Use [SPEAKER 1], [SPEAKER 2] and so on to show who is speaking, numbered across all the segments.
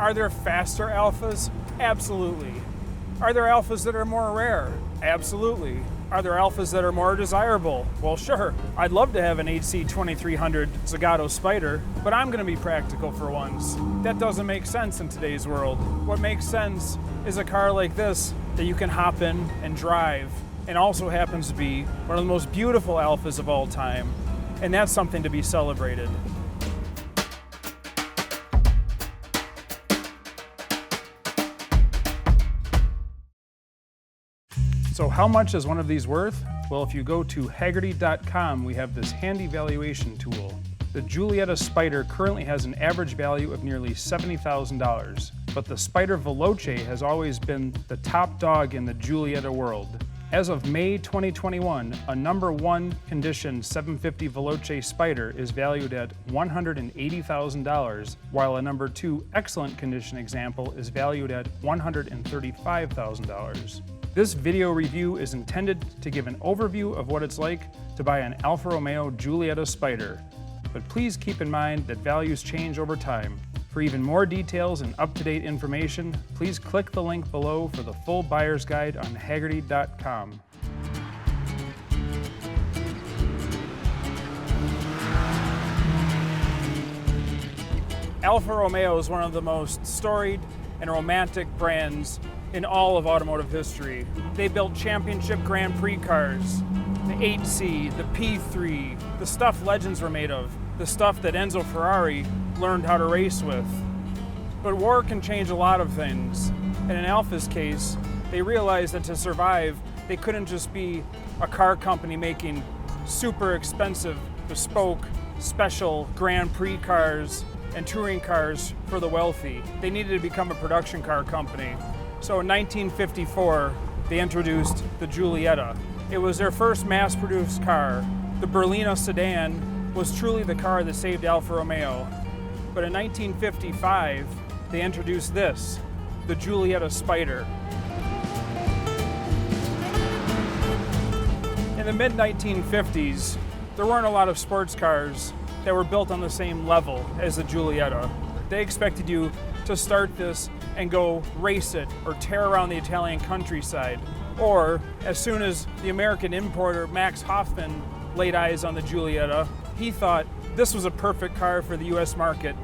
[SPEAKER 1] Are there faster Alfas? Absolutely. Are there Alfas that are more rare? Absolutely. Are there Alfas that are more desirable? Well, sure. I'd love to have an HC 2300 Zagato Spider, but I'm going to be practical for once. That doesn't make sense in today's world. What makes sense is a car like this that you can hop in and drive, and also happens to be one of the most beautiful Alfas of all time, and that's something to be celebrated. So how much is one of these worth? Well, if you go to Hagerty.com, we have this handy valuation tool. The Giulietta Spider currently has an average value of nearly $70,000, but the Spider Veloce has always been the top dog in the Giulietta world. As of May 2021, a number 1 condition 750 Veloce Spider is valued at $180,000, while a number 2 excellent condition example is valued at $135,000. This video review is intended to give an overview of what it's like to buy an Alfa Romeo Giulietta Spider, but please keep in mind that values change over time. For even more details and up-to-date information, please click the link below for the full buyer's guide on Hagerty.com. Alfa Romeo is one of the most storied and romantic brands in all of automotive history. They built championship Grand Prix cars, the 8C, the P3, the stuff legends were made of, the stuff that Enzo Ferrari learned how to race with. But war can change a lot of things, and in Alfa's case, they realized that to survive, they couldn't just be a car company making super expensive, bespoke, special Grand Prix cars and touring cars for the wealthy. They needed to become a production car company. So in 1954, they introduced the Giulietta. It was their first mass-produced car. The Berlina sedan was truly the car that saved Alfa Romeo. But in 1955, they introduced this, the Giulietta Spider. In the mid-1950s, there weren't a lot of sports cars that were built on the same level as the Giulietta. They expected you to start this and go race it or tear around the Italian countryside. Or, as soon as the American importer Max Hoffman laid eyes on the Giulietta, he thought this was a perfect car for the US market,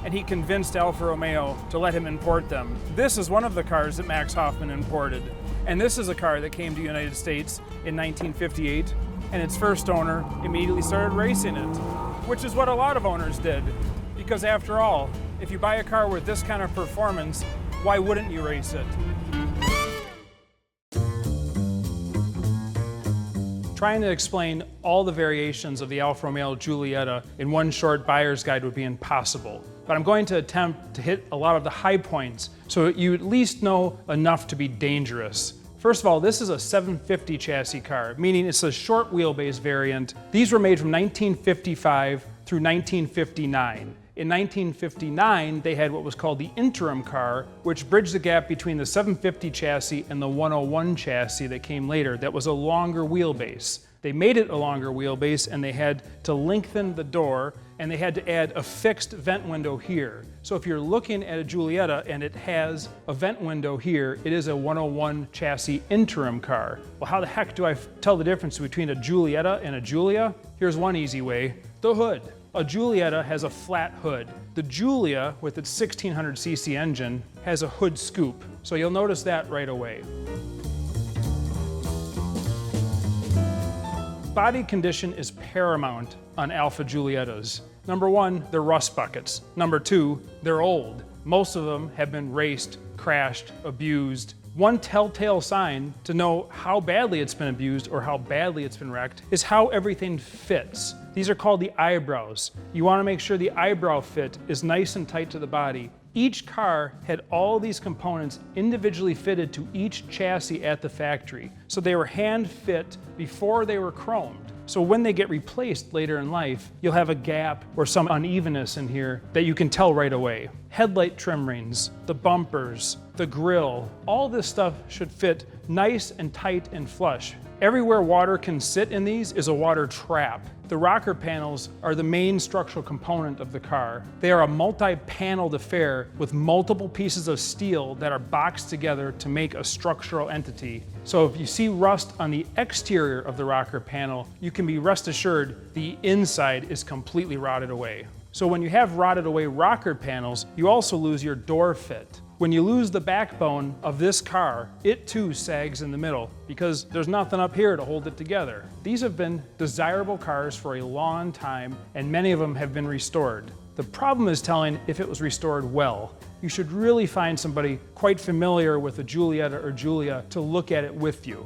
[SPEAKER 1] and he convinced Alfa Romeo to let him import them. This is one of the cars that Max Hoffman imported, and this is a car that came to the United States in 1958, and its first owner immediately started racing it, which is what a lot of owners did, because after all, if you buy a car with this kind of performance, why wouldn't you race it? Trying to explain all the variations of the Alfa Romeo Giulietta in one short buyer's guide would be impossible, but I'm going to attempt to hit a lot of the high points so you at least know enough to be dangerous. First of all, this is a 750 chassis car, meaning it's a short wheelbase variant. These were made from 1955 through 1959. In 1959, they had what was called the interim car, which bridged the gap between the 750 chassis and the 101 chassis that came later. That was a longer wheelbase. They made it a longer wheelbase, and they had to lengthen the door, and they had to add a fixed vent window here. So if you're looking at a Giulietta and it has a vent window here, it is a 101 chassis interim car. Well, how the heck do I tell the difference between a Giulietta and a Giulia? Here's one easy way: the hood. A Giulietta has a flat hood. The Giulia, with its 1600cc engine, has a hood scoop. So you'll notice that right away. Body condition is paramount on Alfa Giuliettas. Number 1, they're rust buckets. Number 2, they're old. Most of them have been raced, crashed, abused. One telltale sign to know how badly it's been abused or how badly it's been wrecked is how everything fits. These are called the eyebrows. You want to make sure the eyebrow fit is nice and tight to the body. Each car had all these components individually fitted to each chassis at the factory. So they were hand fit before they were chromed. So when they get replaced later in life, you'll have a gap or some unevenness in here that you can tell right away. Headlight trim rings, the bumpers, the grille, all this stuff should fit nice and tight and flush. Everywhere water can sit in these is a water trap. The rocker panels are the main structural component of the car. They are a multi-paneled affair with multiple pieces of steel that are boxed together to make a structural entity. So if you see rust on the exterior of the rocker panel, you can be rest assured the inside is completely rotted away. So when you have rotted away rocker panels, you also lose your door fit. When you lose the backbone of this car, it too sags in the middle because there's nothing up here to hold it together. These have been desirable cars for a long time, and many of them have been restored. The problem is telling if it was restored well. You should really find somebody quite familiar with a Giulietta or Giulia to look at it with you.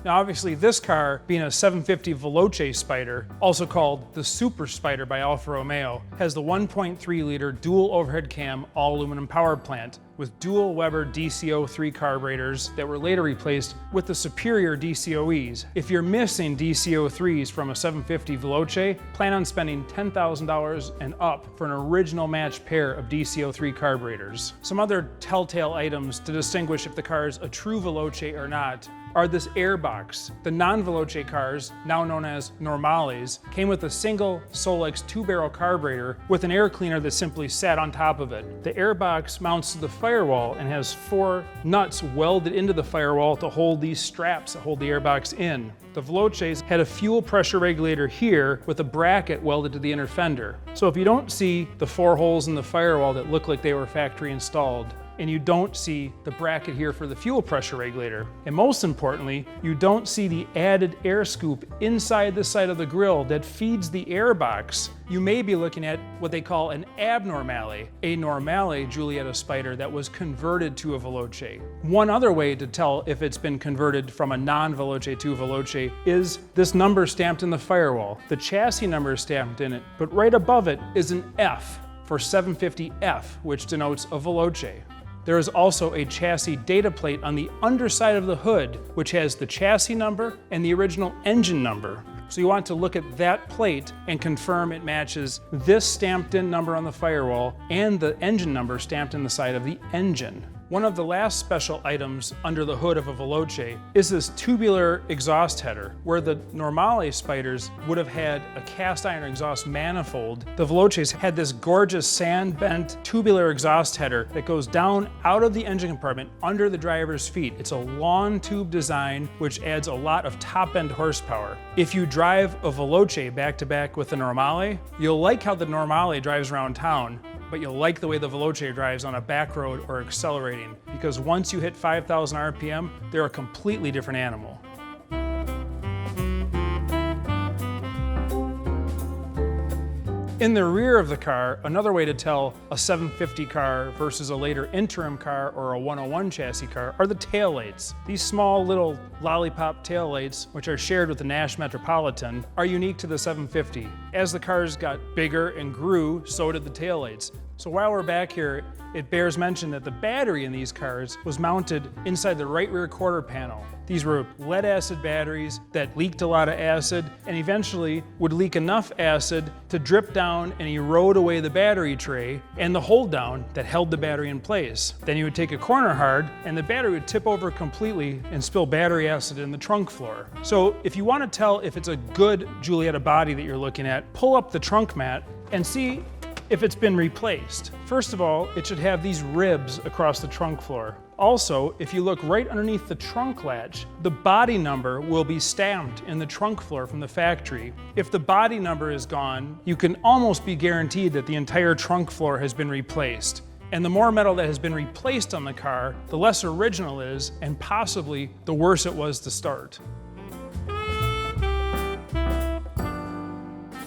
[SPEAKER 1] Now obviously this car, being a 750 Veloce Spider, also called the Super Spider by Alfa Romeo, has the 1.3 liter dual overhead cam all aluminum power plant with dual Weber DCO3 carburetors that were later replaced with the superior DCOEs. If you're missing DCO3s from a 750 Veloce, plan on spending $10,000 and up for an original matched pair of DCO3 carburetors. Some other telltale items to distinguish if the car is a true Veloce or not are this air box. The non-Veloce cars, now known as Normales, came with a single Solex 2-barrel carburetor with an air cleaner that simply sat on top of it. The air box mounts to the firewall and has 4 nuts welded into the firewall to hold these straps that hold the air box in. The Veloces had a fuel pressure regulator here with a bracket welded to the inner fender. So if you don't see the 4 holes in the firewall that look like they were factory installed, and you don't see the bracket here for the fuel pressure regulator, and most importantly, you don't see the added air scoop inside the side of the grille that feeds the air box, you may be looking at what they call an abnormale, a normale Giulietta Spider that was converted to a Veloce. One other way to tell if it's been converted from a non-Veloce to a Veloce is this number stamped in the firewall. The chassis number is stamped in it, but right above it is an F for 750F, which denotes a Veloce. There is also a chassis data plate on the underside of the hood, which has the chassis number and the original engine number. So you want to look at that plate and confirm it matches this stamped in number on the firewall and the engine number stamped in the side of the engine. One of the last special items under the hood of a Veloce is this tubular exhaust header. Where the Normale Spiders would have had a cast iron exhaust manifold, the Veloces had this gorgeous sand-bent tubular exhaust header that goes down out of the engine compartment under the driver's feet. It's a long tube design which adds a lot of top-end horsepower. If you drive a Veloce back-to-back with the Normale, you'll like how the Normale drives around town, but you'll like the way the Veloce drives on a back road or accelerating, because once you hit 5,000 RPM, they're a completely different animal. In the rear of the car, another way to tell a 750 car versus a later interim car or a 101 chassis car are the taillights. These small little lollipop taillights, which are shared with the Nash Metropolitan, are unique to the 750. As the cars got bigger and grew, so did the taillights. So while we're back here, it bears mention that the battery in these cars was mounted inside the right rear quarter panel. These were lead acid batteries that leaked a lot of acid and eventually would leak enough acid to drip down and erode away the battery tray and the hold down that held the battery in place. Then you would take a corner hard and the battery would tip over completely and spill battery acid in the trunk floor. So if you want to tell if it's a good Giulietta body that you're looking at, pull up the trunk mat and see if it's been replaced. First of all, it should have these ribs across the trunk floor. Also, if you look right underneath the trunk latch, the body number will be stamped in the trunk floor from the factory. If the body number is gone, you can almost be guaranteed that the entire trunk floor has been replaced. And the more metal that has been replaced on the car, the less original it is, and possibly the worse it was to start.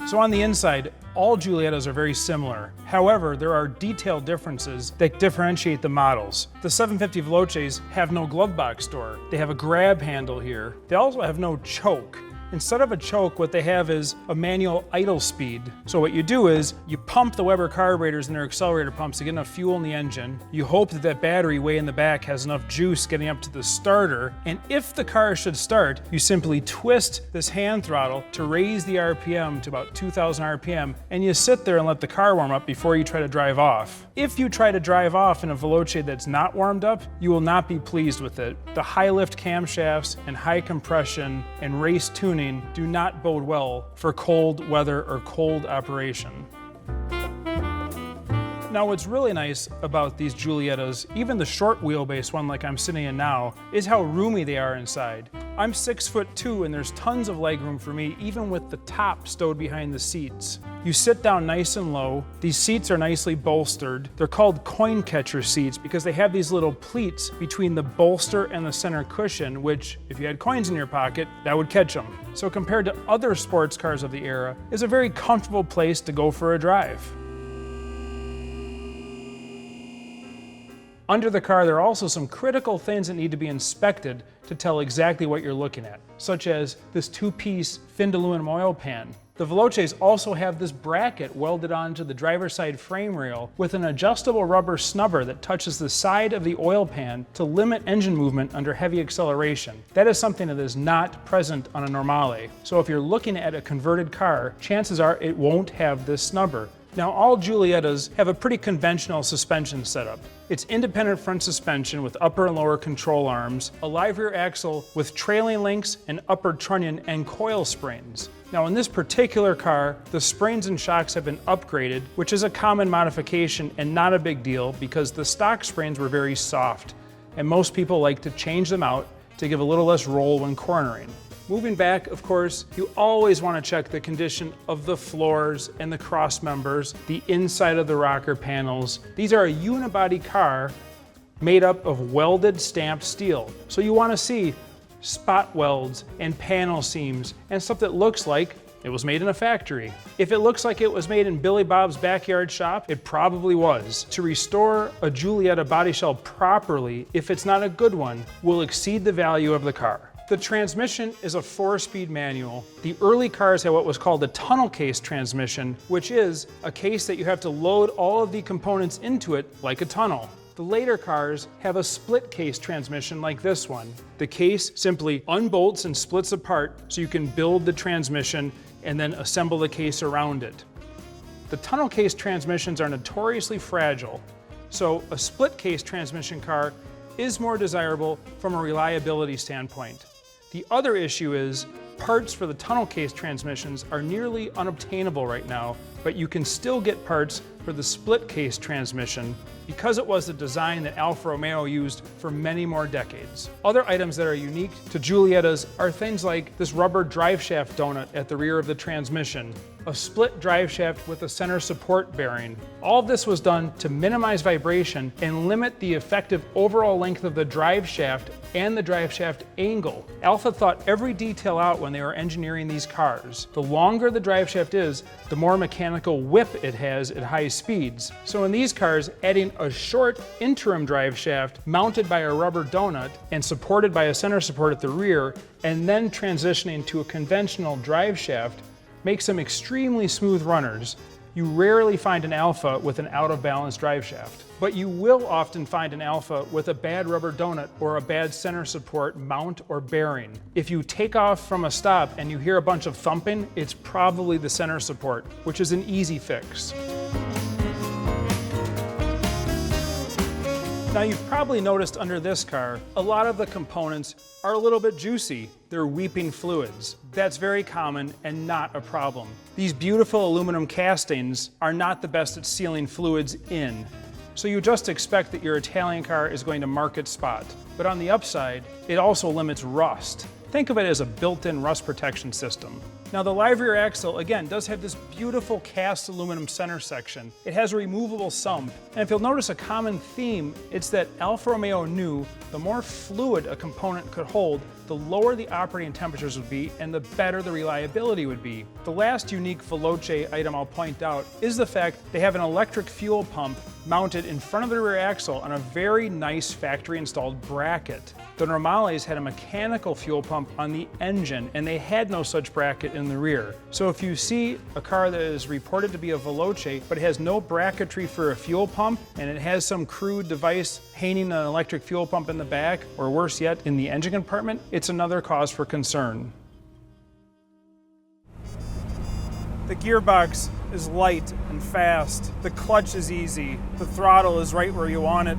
[SPEAKER 1] So on the inside, all Giuliettas are very similar. However, there are detailed differences that differentiate the models. The 750 Veloces have no glove box door. They have a grab handle here. They also have no choke. Instead of a choke, what they have is a manual idle speed. So what you do is you pump the Weber carburetors and their accelerator pumps to get enough fuel in the engine. You hope that that battery way in the back has enough juice getting up to the starter. And if the car should start, you simply twist this hand throttle to raise the RPM to about 2,000 RPM, and you sit there and let the car warm up before you try to drive off. If you try to drive off in a Veloce that's not warmed up, you will not be pleased with it. The high lift camshafts and high compression and race tuning do not bode well for cold weather or cold operation. Now, what's really nice about these Giuliettas, even the short wheelbase one like I'm sitting in now, is how roomy they are inside. I'm 6'2" and there's tons of legroom for me, even with the top stowed behind the seats. You sit down nice and low. These seats are nicely bolstered. They're called coin catcher seats because they have these little pleats between the bolster and the center cushion, which, if you had coins in your pocket, that would catch them. So compared to other sports cars of the era, it's a very comfortable place to go for a drive. Under the car, there are also some critical things that need to be inspected to tell exactly what you're looking at, such as this two-piece finned aluminum oil pan. The Veloces also have this bracket welded onto the driver's side frame rail with an adjustable rubber snubber that touches the side of the oil pan to limit engine movement under heavy acceleration. That is something that is not present on a Normale. So if you're looking at a converted car, chances are it won't have this snubber. Now, all Giuliettas have a pretty conventional suspension setup. It's independent front suspension with upper and lower control arms, a live rear axle with trailing links and upper trunnion and coil springs. Now, in this particular car, the springs and shocks have been upgraded, which is a common modification and not a big deal because the stock springs were very soft, and most people like to change them out to give a little less roll when cornering. Moving back, of course, you always want to check the condition of the floors and the cross members, the inside of the rocker panels. These are a unibody car made up of welded stamped steel. So you want to see spot welds and panel seams and stuff that looks like it was made in a factory. If it looks like it was made in Billy Bob's backyard shop, it probably was. To restore a Giulietta body shell properly, if it's not a good one, will exceed the value of the car. The transmission is a 4-speed manual. The early cars had what was called a tunnel case transmission, which is a case that you have to load all of the components into it like a tunnel. The later cars have a split case transmission like this one. The case simply unbolts and splits apart so you can build the transmission and then assemble the case around it. The tunnel case transmissions are notoriously fragile, so a split case transmission car is more desirable from a reliability standpoint. The other issue is parts for the tunnel case transmissions are nearly unobtainable right now, but you can still get parts for the split case transmission because it was the design that Alfa Romeo used for many more decades. Other items that are unique to Giuliettas are things like this rubber driveshaft donut at the rear of the transmission, a split driveshaft with a center support bearing. All of this was done to minimize vibration and limit the effective overall length of the driveshaft and the driveshaft angle. Alfa thought every detail out when they were engineering these cars. The longer the driveshaft is, the more mechanical whip it has at high speeds. So in these cars, adding a short interim driveshaft mounted by a rubber donut and supported by a center support at the rear, and then transitioning to a conventional driveshaft makes them extremely smooth runners. You rarely find an Alfa with an out-of-balance driveshaft, but you will often find an Alfa with a bad rubber donut or a bad center support mount or bearing. If you take off from a stop and you hear a bunch of thumping, it's probably the center support, which is an easy fix. Now, you've probably noticed under this car, a lot of the components are a little bit juicy. They're weeping fluids. That's very common and not a problem. These beautiful aluminum castings are not the best at sealing fluids in. So you just expect that your Italian car is going to mark its spot. But on the upside, it also limits rust. Think of it as a built-in rust protection system. Now, the live rear axle, again, does have this beautiful cast aluminum center section. It has a removable sump, and if you'll notice a common theme, it's that Alfa Romeo knew the more fluid a component could hold, the lower the operating temperatures would be and the better the reliability would be. The last unique Veloce item I'll point out is the fact they have an electric fuel pump mounted in front of the rear axle on a very nice factory-installed bracket. The Normales had a mechanical fuel pump on the engine, and they had no such bracket in the rear. So if you see a car that is reported to be a Veloce, but it has no bracketry for a fuel pump, and it has some crude device hanging an electric fuel pump in the back, or worse yet, in the engine compartment, it's another cause for concern. The gearbox is light and fast. The clutch is easy. The throttle is right where you want it.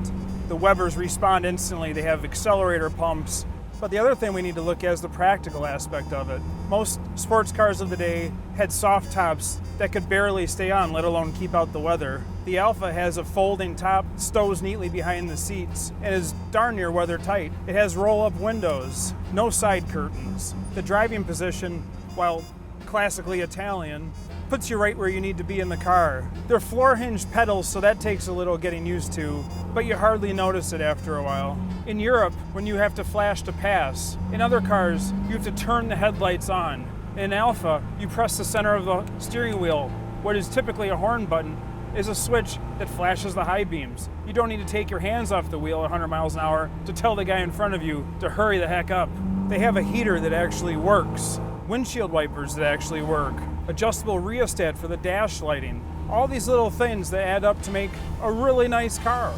[SPEAKER 1] The Webers respond instantly. They have accelerator pumps. But the other thing we need to look at is the practical aspect of it. Most sports cars of the day had soft tops that could barely stay on, let alone keep out the weather. The Alfa has a folding top, stows neatly behind the seats, and is darn near weather tight. It has roll-up windows, no side curtains. The driving position, while classically Italian, puts you right where you need to be in the car. They're floor hinged pedals, so that takes a little getting used to, but you hardly notice it after a while. In Europe, when you have to flash to pass, in other cars, you have to turn the headlights on. In Alfa, you press the center of the steering wheel. What is typically a horn button is a switch that flashes the high beams. You don't need to take your hands off the wheel at 100 miles an hour to tell the guy in front of you to hurry the heck up. They have a heater that actually works, windshield wipers that actually work, adjustable rheostat for the dash lighting. All these little things that add up to make a really nice car.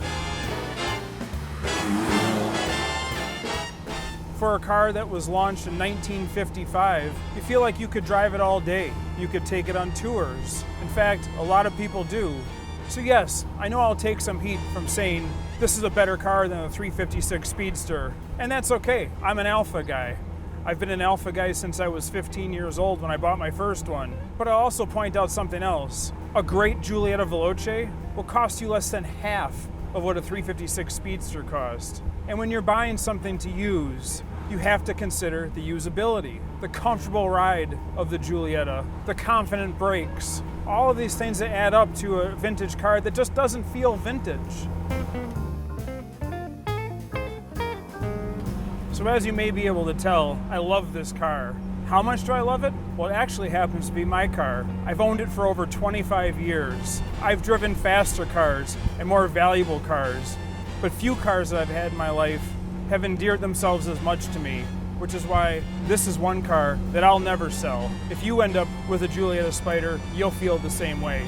[SPEAKER 1] For a car that was launched in 1955, you feel like you could drive it all day. You could take it on tours. In fact, a lot of people do. So yes, I know I'll take some heat from saying this is a better car than a 356 Speedster, and that's okay. I'm an Alfa guy. I've been an Alfa guy since I was 15 years old when I bought my first one. But I'll also point out something else. A great Giulietta Veloce will cost you less than half of what a 356 Speedster cost. And when you're buying something to use, you have to consider the usability, the comfortable ride of the Giulietta, the confident brakes, all of these things that add up to a vintage car that just doesn't feel vintage. So as you may be able to tell, I love this car. How much do I love it? Well, it actually happens to be my car. I've owned it for over 25 years. I've driven faster cars and more valuable cars, but few cars that I've had in my life have endeared themselves as much to me, which is why this is one car that I'll never sell. If you end up with a Giulietta Spider, you'll feel the same way.